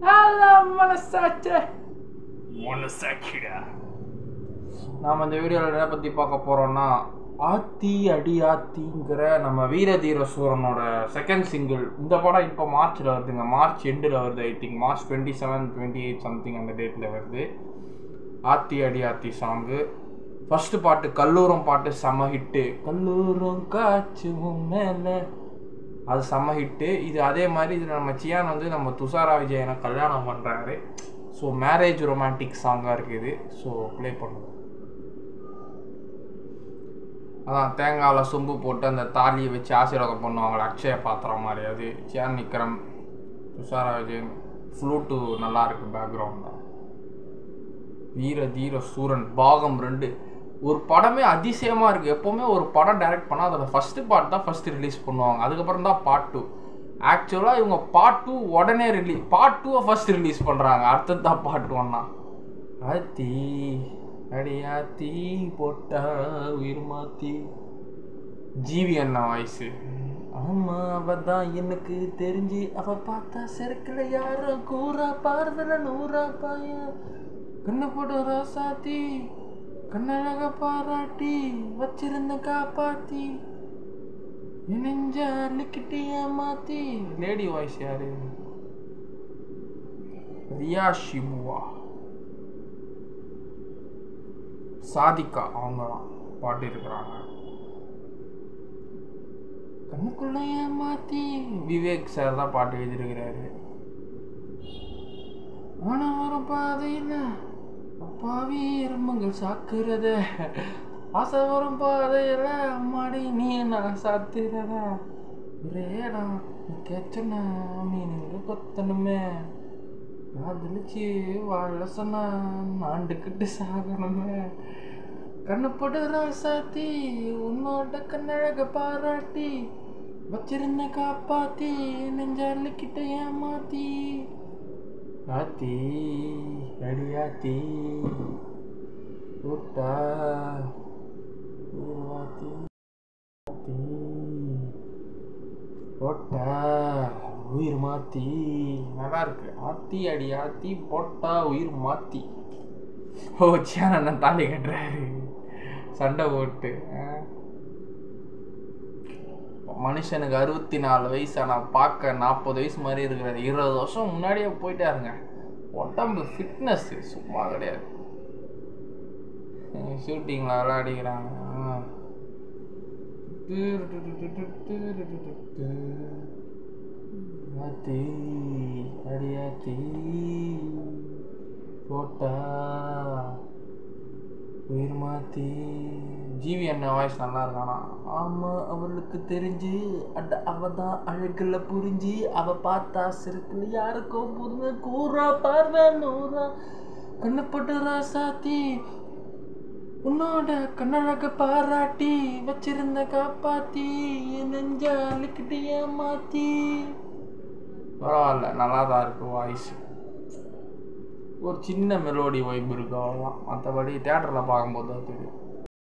Hello மனசாச்சே மனசாக்கிடா. நாம் இந்த வீடியோவில் எதை பற்றி பார்க்க போகிறோன்னா, ஆத்தி அடி ஆத்திங்கிற நம்ம வீரதீர சூரனோட செகண்ட் சிங்கிள். இந்த படம் இப்போ மார்ச்சில் வருதுங்க, மார்ச் எண்டில் வருது. ஐ திங்க் மார்ச் 27, 28 சம்திங் அந்த டேட்டில் வருது. ஆத்தி அடி ஆத்தி சாங்கு. ஃபஸ்ட்டு பாட்டு கல்லூரம் பாட்டு செம்ம ஹிட்டு. கல்லூரம் காய்ச்சி மேலே, அது செம்ம ஹிட்டு. இது அதே மாதிரி இதில் நம்ம சியான் வந்து நம்ம துஷாரா விஜயனை கல்யாணம் பண்ணுறாரு. ஸோ மேரேஜ் ரொமான்டிக் சாங்காக இருக்குது. ஸோ ப்ளே பண்ணுவோம். அதான் தேங்காயில் சொம்பு போட்டு அந்த தாலியை வச்சு ஆசீர்வாதம் பண்ணுவாங்களே, அக்ஷய பாத்திரம் மாதிரி. அது சியான் விக்ரம், துஷாரா விஜயன். ஃப்ளூட்டு நல்லா இருக்குது பேக்ரவுண்டில். வீர தீர சூரன் பாகம் 2 ஒரு படமே அதிசயமாக இருக்குது. எப்போவுமே ஒரு படம் டைரக்ட் பண்ணால் அதோட ஃபஸ்ட்டு பார்ட் தான் ஃபஸ்ட்டு ரிலீஸ் பண்ணுவாங்க, அதுக்கப்புறம் தான் பார்ட் 2. ஆக்சுவலாக இவங்க பார்ட் 2 உடனே பார்ட் 2 ஃபஸ்ட் ரிலீஸ் பண்ணுறாங்க, அடுத்தது தான் பார்ட் 1. ஆத்தி அடியாத்தி போட்டா உயிர் மாத்தி. ஜிவி அண்ணா வாய்ஸு. ஆமாம், அவள் தான் எனக்கு தெரிஞ்சு, அவள் பார்த்தா செருக்கில் யாரும் கூறா பார்வல நூறா பாய கண்ணு போட்டு ராசாத்தி கண்ணழக பாராட்டி வச்சிருந்த காப்பாத்தி நெஞ்ச அள்ளிக்கிட்டே ஏமாத்தி. லேடி வாய்ஸ் யாரு? ரியா ஷிபுவா, சாதிகா, அவங்க தான் பாட்டு இருக்கிறாங்க. கண்ணுக்குள்ள ஏமாத்தி விவேக் சார் தான் பாட்டு எழுதியிருக்கிறாரு. ஆனா வரும் பாதையில் அப்பாவி எறும்புகள் சாக்குறத, ஆசை வரும் பாதையில் அம்மாடி நீ நான் சாத்துறத, ஒரேடா கேச்சனா மீனுங்க கொத்தணுமே, காதலிச்சு வாழ சொன்னா ஆண்டுக்கிட்டு சாகணுமே, கண்ணு போட்டு ராசாத்தி உன்னோட கண்ணழக பாராட்டி வச்சிருந்த காப்பாத்தி நெஞ்சாலிக்கிட்ட ஏமாத்தி. ஆத்தி அடியாத்தி போட்டா போட்டா உயிர் மாத்தி. நல்லா இருக்கு. ஆத்தி அடி ஆத்தி போட்டா உயிர் மாத்தி. ஓ சேன தாலி கட்டுறாரு சண்டை போட்டு. மனுஷனுக்கு 64 வயசு, ஆனால் பார்க்க 40 வயசு மாதிரி இருக்கிறாரு. 20 வருஷம் முன்னாடியே போயிட்டாருங்க. உடம்பு ஃபிட்னஸ் சும்மா கிடையாது. ஷூட்டிங்கில் விளையாடிக்கிறாங்க. ஆத்தி அடியாத்தி போட்டா உயிர் மாத்தி. ஜிவி அண்ணா வாய்ஸ் நல்லா இருக்கானா? ஆமாம், அவளுக்கு தெரிஞ்சு அவ தான் அழகுல புரிஞ்சு, அவ பார்த்தா சிறுக்குல யாருக்கோ புரிஞ்ச கூறா பார்வை நூறா கண்ணு போட்டு ராசாத்தி உன்னோட கண்ணழக பாராட்டி வச்சிருந்த காப்பாத்தி நெஞ்ச அள்ளிக்கிட்டு ஏமாத்தி. பரவாயில்ல, நல்லா தான் இருக்கு வாய்ஸ். ஒரு சின்ன மெலோடி வைப் இருக்கு, அவ்வளோதான். மற்றபடி தேட்டரில் பார்க்கும்போது தான் தெரியும்.